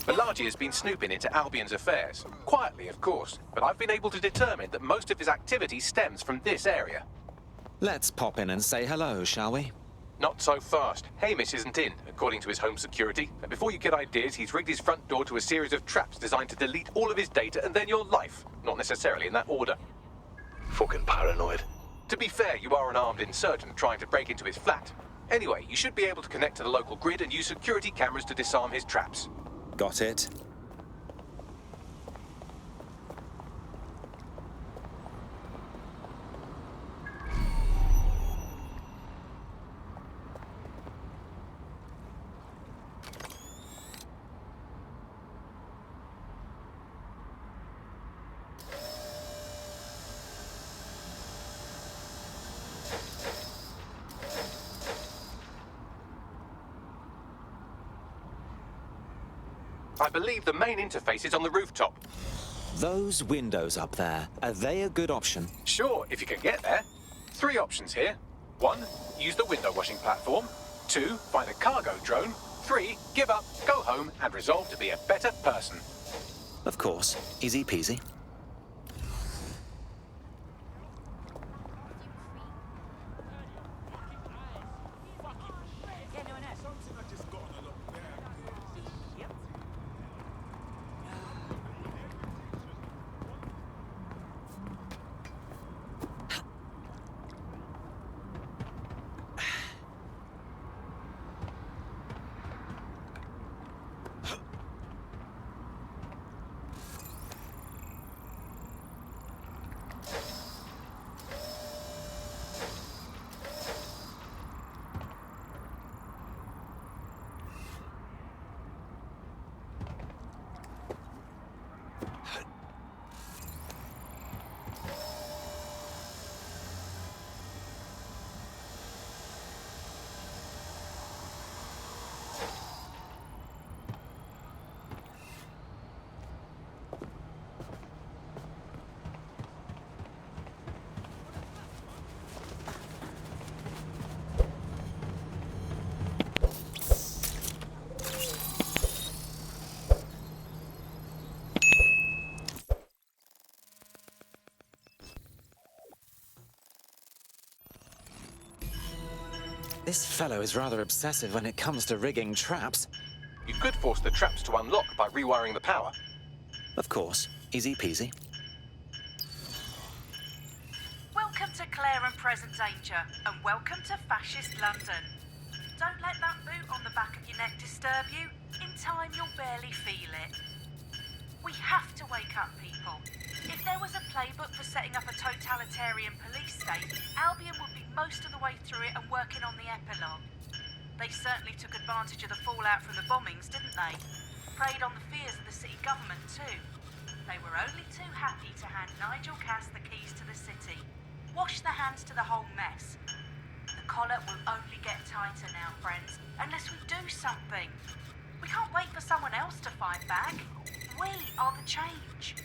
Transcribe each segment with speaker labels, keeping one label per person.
Speaker 1: Balaji has been snooping into Albion's affairs. Quietly, of course, but I've been able to determine that most of his activity stems from this area.
Speaker 2: Let's pop in and say hello, shall we?
Speaker 1: Not so fast. Hamish isn't in, according to his home security. And before you get ideas, he's rigged his front door to a series of traps designed to delete all of his data and then your life. Not necessarily in that order.
Speaker 3: Fucking paranoid.
Speaker 1: To be fair, you are an armed insurgent trying to break into his flat. Anyway, you should be able to connect to the local grid and use security cameras to disarm his traps.
Speaker 2: Got it.
Speaker 1: I believe the main interface is on the rooftop.
Speaker 2: Those windows up there, are they a good option?
Speaker 1: Sure, if you can get there. 3 options here. 1, use the window washing platform. 2, find a cargo drone. 3, give up, go home, and resolve to be a better person.
Speaker 2: Of course. Easy peasy. This fellow is rather obsessive when it comes to rigging traps.
Speaker 1: You could force the traps to unlock by rewiring the power.
Speaker 2: Of course. Easy peasy.
Speaker 4: Welcome to Clare and Present Danger, and welcome to Fascist London. Don't let that boot on the back of your neck disturb you. In time, you'll barely feel it. We have to wake up, people. If there was a playbook for setting up a totalitarian police state, Albion would be most of the way through it and working on the epilogue. They certainly took advantage of the fallout from the bombings, didn't they? Preyed on the fears of the city government too. They were only too happy to hand Nigel Cass the keys to the city. Wash their hands to the whole mess. The collar will only get tighter now, friends, unless we do something. We can't wait for someone else to fight back. We are the change.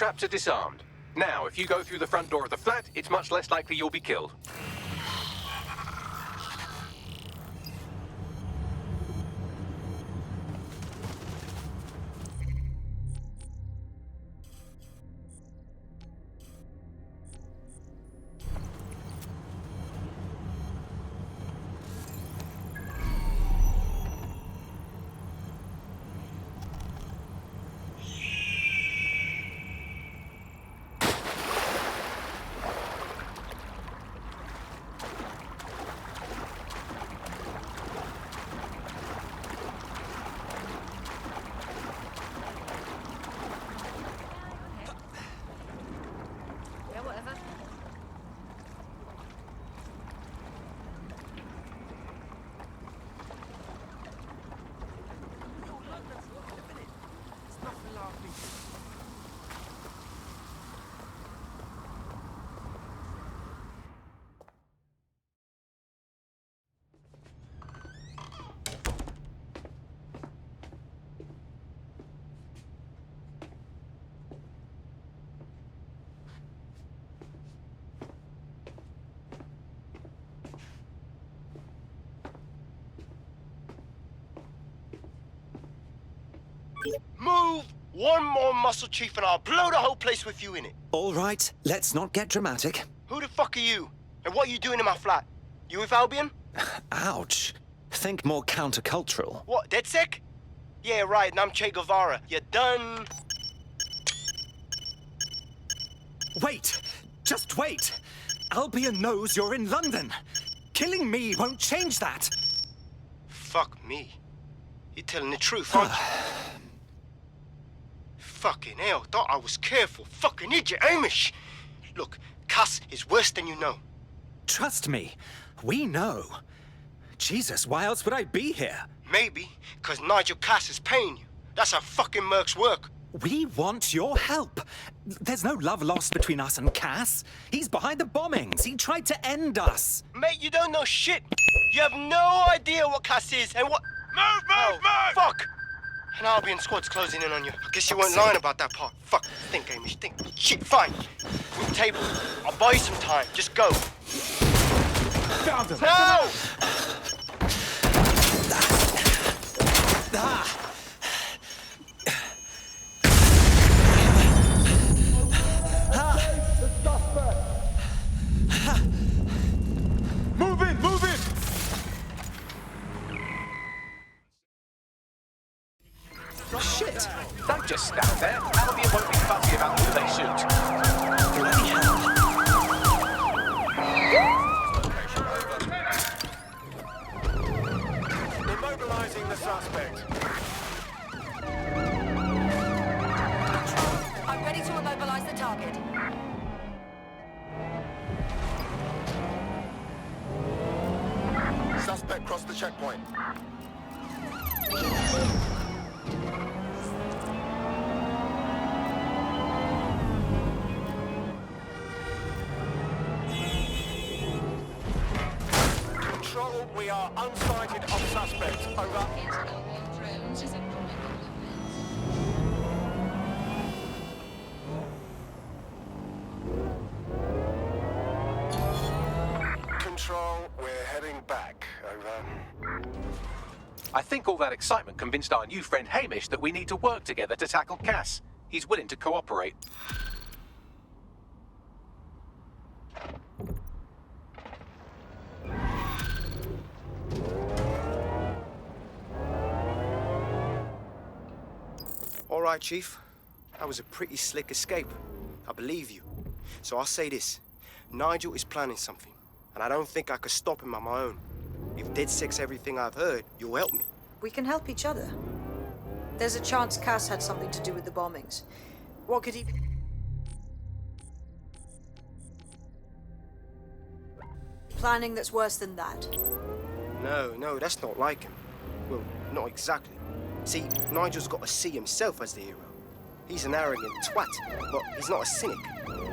Speaker 1: traps are disarmed. Now, if you go through the front door of the flat, it's much less likely you'll be killed.
Speaker 5: Move one more muscle, Chief, and I'll blow the whole place with you in it.
Speaker 2: All right, let's not get dramatic.
Speaker 5: Who the fuck are you? And what are you doing in my flat? You with Albion?
Speaker 2: Ouch. Think more countercultural.
Speaker 5: What, DedSec? Yeah, right, and I'm Che Guevara. You done?
Speaker 2: Wait! Just wait! Albion knows you're in London. Killing me won't change that.
Speaker 5: Fuck me. You're telling the truth, aren't you? Fucking hell, thought I was careful. Fucking idiot, Amish! Look, Cass is worse than you know.
Speaker 2: Trust me, we know. Jesus, why else would I be here?
Speaker 5: Maybe, because Nigel Cass is paying you. That's how fucking mercs work.
Speaker 2: We want your help. There's no love lost between us and Cass. He's behind the bombings. He tried to end us.
Speaker 5: Mate, you don't know shit. You have no idea what Cass is and what... Move! Fuck! An Albion squad's closing in on you. I guess you weren't lying about that part. Fuck. Think, Amish, think. Shit, fine. Move table. I'll buy you some time. Just go.
Speaker 2: Found him.
Speaker 5: No!
Speaker 1: Move in!
Speaker 2: Shit!
Speaker 1: Don't just stand there. Albion won't be fussy about who they shoot.
Speaker 2: Bloody hell.
Speaker 1: Immobilizing the suspect.
Speaker 6: I'm ready to immobilize the target.
Speaker 7: Suspect crossed the checkpoint.
Speaker 1: Control, we are unsighted of suspect. Over.
Speaker 7: Control, we're heading back. Over.
Speaker 1: I think all that excitement convinced our new friend Hamish that we need to work together to tackle Cass. He's willing to cooperate.
Speaker 5: All right, Chief. That was a pretty slick escape. I believe you. So I'll say this. Nigel is planning something, and I don't think I could stop him on my own. If DedSec's everything I've heard, you'll help me.
Speaker 8: We can help each other. There's a chance Cass had something to do with the bombings. What could he... Planning that's worse than that.
Speaker 5: No, that's not like him. Well, not exactly. See, Nigel's got to see himself as the hero. He's an arrogant twat, but he's not a cynic.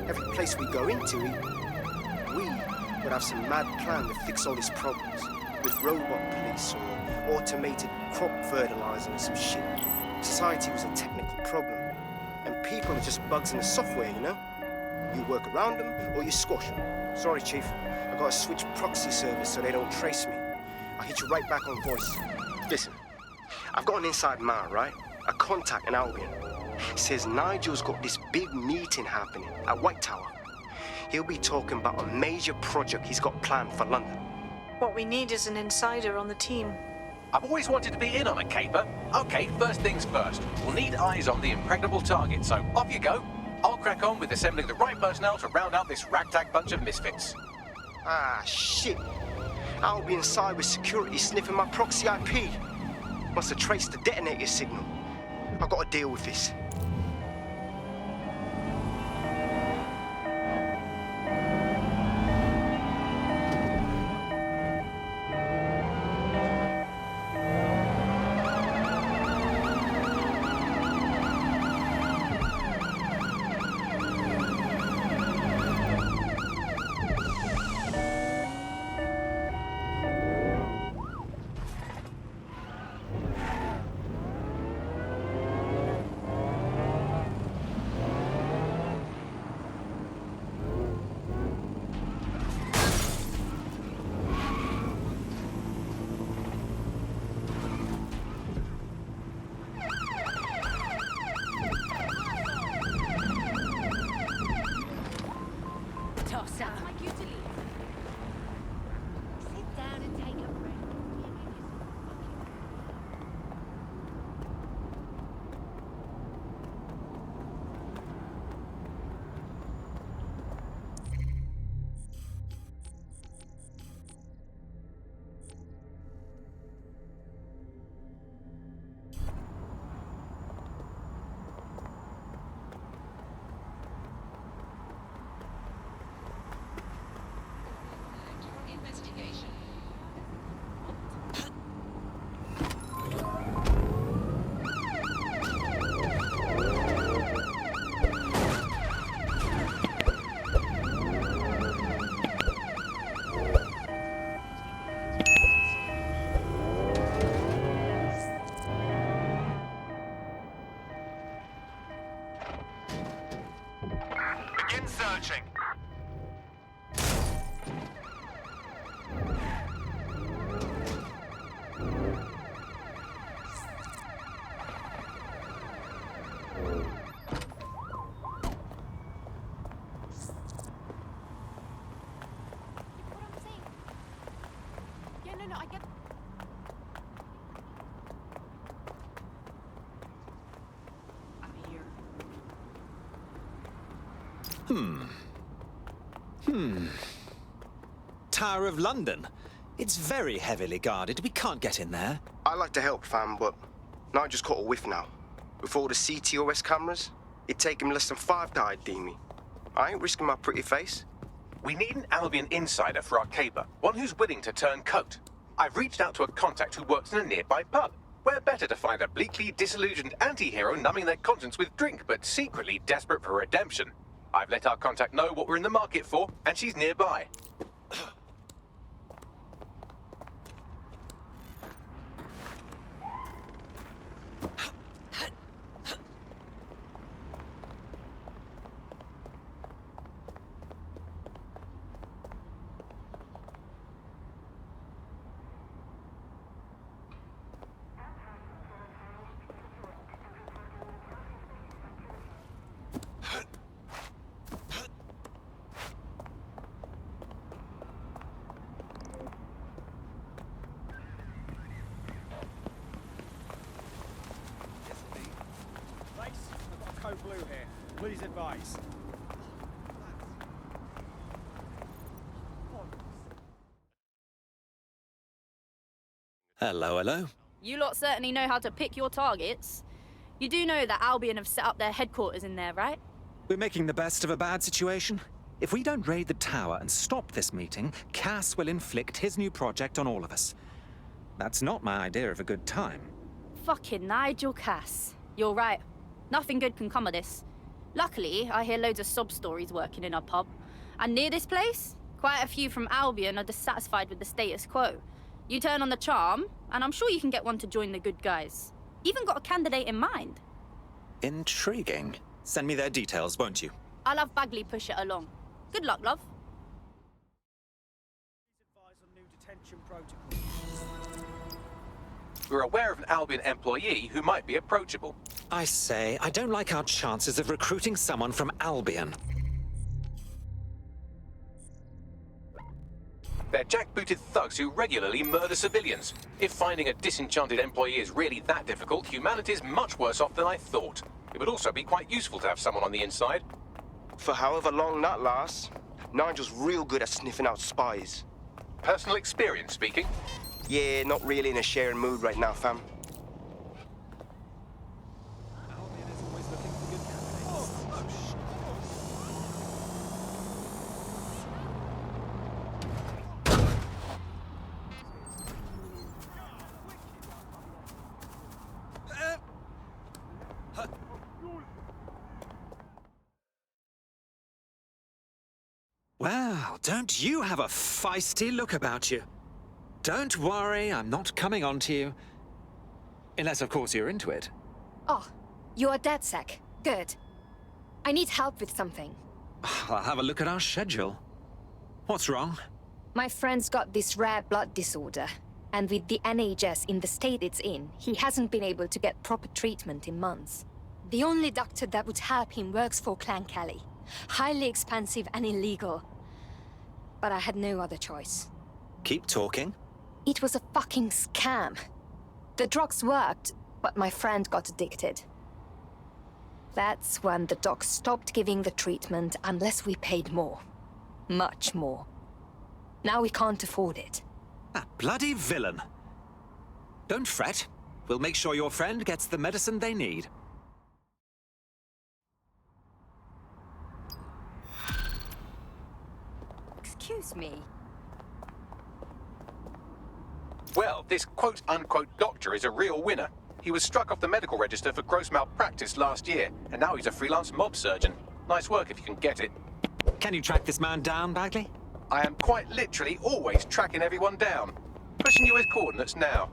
Speaker 5: Every place we go into, we would have some mad plan to fix all his problems. With robot police or automated crop fertilizer or some shit. Society was a technical problem, and people are just bugs in the software, you know? You work around them or you squash them. Sorry, Chief. I gotta switch proxy servers so they don't trace me. I'll hit you right back on voice. Listen, I've got an inside man, right? A contact in Albion. Says Nigel's got this big meeting happening at White Tower. He'll be talking about a major project he's got planned for London.
Speaker 8: What we need is an insider on the team.
Speaker 1: I've always wanted to be in on a caper. Okay, first things first. We'll need eyes on the impregnable target, so off you go. I'll crack on with assembling the right personnel to round out this ragtag bunch of misfits.
Speaker 5: Ah, shit. Albion cyber security sniffing my proxy IP. Must have traced the detonator signal. I've got to deal with this.
Speaker 7: Searching.
Speaker 6: I get. I'm here.
Speaker 2: Tower of London. It's very heavily guarded. We can't get in there.
Speaker 5: I like to help, fam, but Nigel's caught a whiff now. With all the CTOS cameras, it'd take him less than 5 to ID me. I ain't risking my pretty face.
Speaker 1: We need an Albion insider for our caper, one who's willing to turn coat. I've reached out to a contact who works in a nearby pub. Where better to find a bleakly disillusioned anti-hero numbing their conscience with drink, but secretly desperate for redemption. I've let our contact know what we're in the market for, and she's nearby.
Speaker 9: Blue here. Please advise.
Speaker 2: Hello, hello.
Speaker 10: You lot certainly know how to pick your targets. You do know that Albion have set up their headquarters in there, right?
Speaker 2: We're making the best of a bad situation. If we don't raid the tower and stop this meeting, Cass will inflict his new project on all of us. That's not my idea of a good time.
Speaker 10: Fucking Nigel Cass. You're right. Nothing good can come of this. Luckily, I hear loads of sob stories working in our pub. And near this place, quite a few from Albion are dissatisfied with the status quo. You turn on the charm, and I'm sure you can get one to join the good guys. Even got a candidate in mind.
Speaker 2: Intriguing. Send me their details, won't you?
Speaker 10: I'll have Bagley push it along. Good luck, love.
Speaker 9: Advise on new detention protocol.
Speaker 1: We're aware of an Albion employee who might be approachable.
Speaker 2: I say, I don't like our chances of recruiting someone from Albion.
Speaker 1: They're jackbooted thugs who regularly murder civilians. If finding a disenchanted employee is really that difficult, humanity's much worse off than I thought. It would also be quite useful to have someone on the inside.
Speaker 5: For however long that lasts, Nigel's real good at sniffing out spies.
Speaker 1: Personal experience speaking.
Speaker 5: Yeah, not really in a sharing mood right now, fam.
Speaker 2: Albion is always looking for good candidates. Well, don't you have a feisty look about you? Don't worry, I'm not coming on to you. Unless, of course, you're into it.
Speaker 11: Oh, you're dead sec. Good. I need help with something.
Speaker 2: I'll have a look at our schedule. What's wrong?
Speaker 11: My friend's got this rare blood disorder, and with the NHS in the state it's in, he hasn't been able to get proper treatment in months. The only doctor that would help him works for Clan Kelly. Highly expensive and illegal. But I had no other choice.
Speaker 2: Keep talking.
Speaker 11: It was a fucking scam. The drugs worked, but my friend got addicted. That's when the doc stopped giving the treatment unless we paid more. Much more. Now we can't afford it.
Speaker 2: That bloody villain. Don't fret. We'll make sure your friend gets the medicine they need.
Speaker 11: Excuse me.
Speaker 1: Well, this quote-unquote doctor is a real winner. He was struck off the medical register for gross malpractice last year, and now he's a freelance mob surgeon. Nice work if you can get it.
Speaker 2: Can you track this man down, Bagley?
Speaker 1: I am quite literally always tracking everyone down. Pushing you his coordinates now.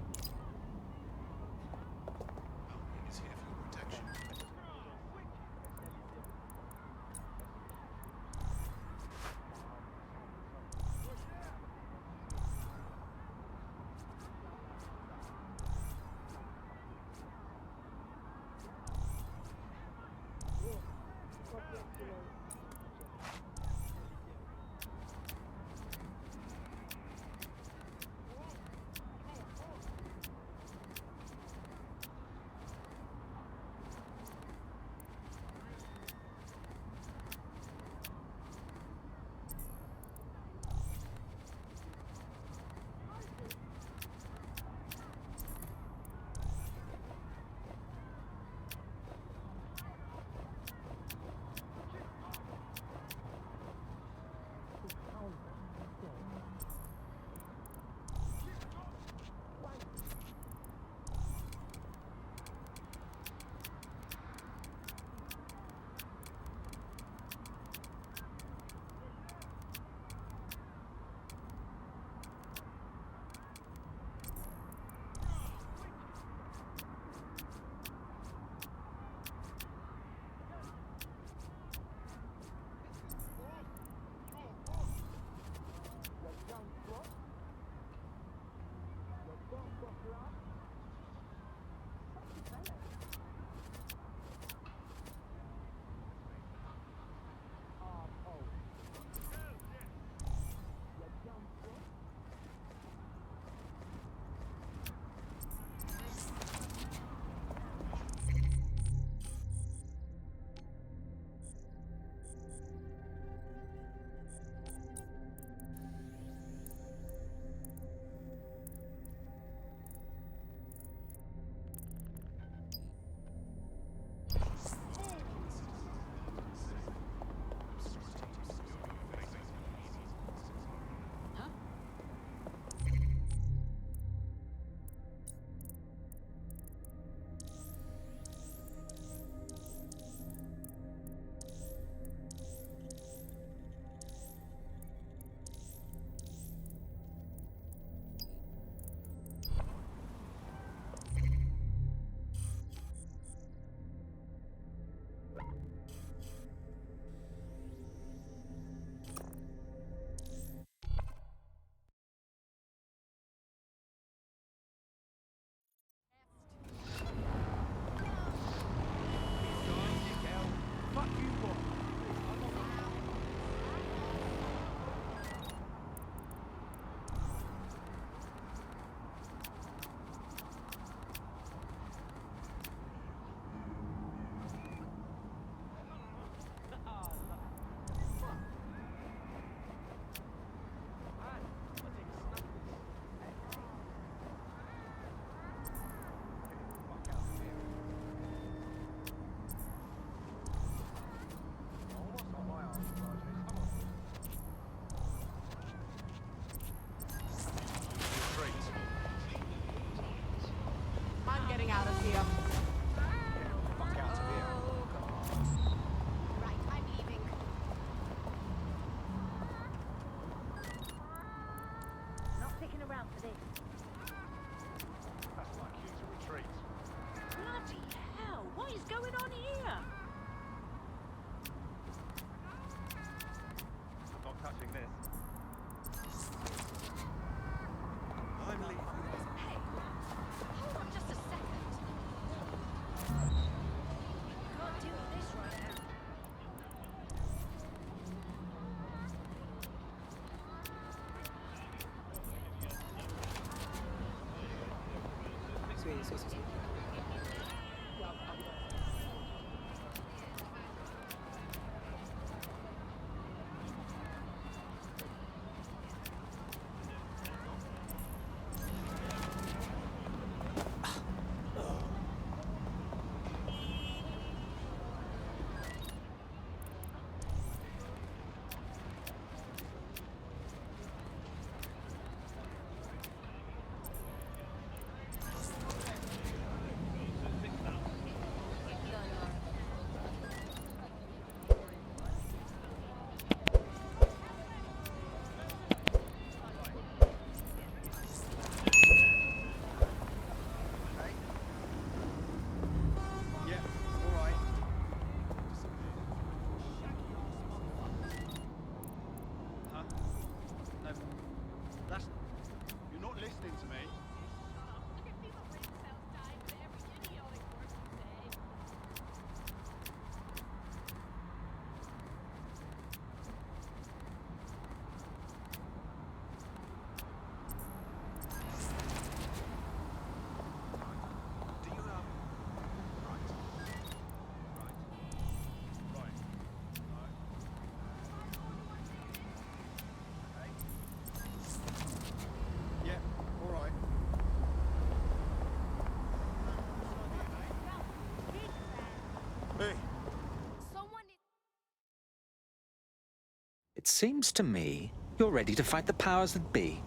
Speaker 2: It seems to me you're ready to fight the powers that be.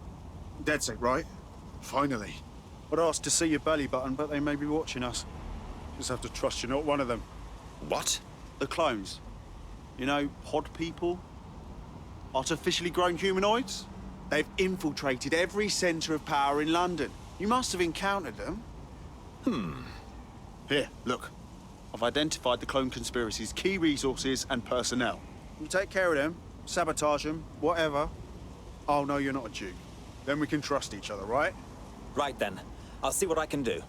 Speaker 12: Dead set, right? Finally. I'd asked to see your belly button, but they may be watching us. Just have to trust you're not one of them.
Speaker 2: What?
Speaker 12: The clones. You know, pod people? Artificially grown humanoids? They've infiltrated every centre of power in London. You must have encountered them. Here, look. I've identified the clone conspiracy's key resources and personnel. You take care of them, sabotage them, whatever. I'll know you're not a Duke. Then we can trust each other, right?
Speaker 2: Right then. I'll see what I can do.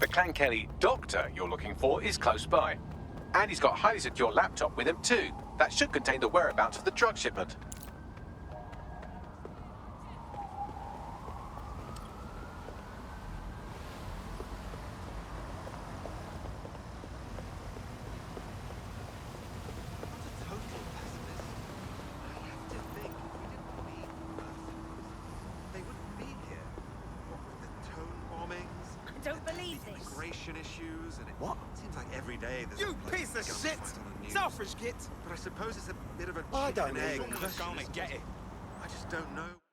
Speaker 1: The Clan Kelly doctor you're looking for is close by. And he's got a highly secure laptop with him too. That should contain the whereabouts of the drug shipment.
Speaker 13: Issues and
Speaker 2: What?
Speaker 13: Seems like every day there's
Speaker 9: You
Speaker 13: a
Speaker 9: piece of shit! Selfish git!
Speaker 13: But I suppose it's a bit of a
Speaker 9: I
Speaker 13: chicken
Speaker 9: don't
Speaker 13: and egg
Speaker 9: know.
Speaker 13: question.
Speaker 9: Go and get it.
Speaker 13: I just don't know.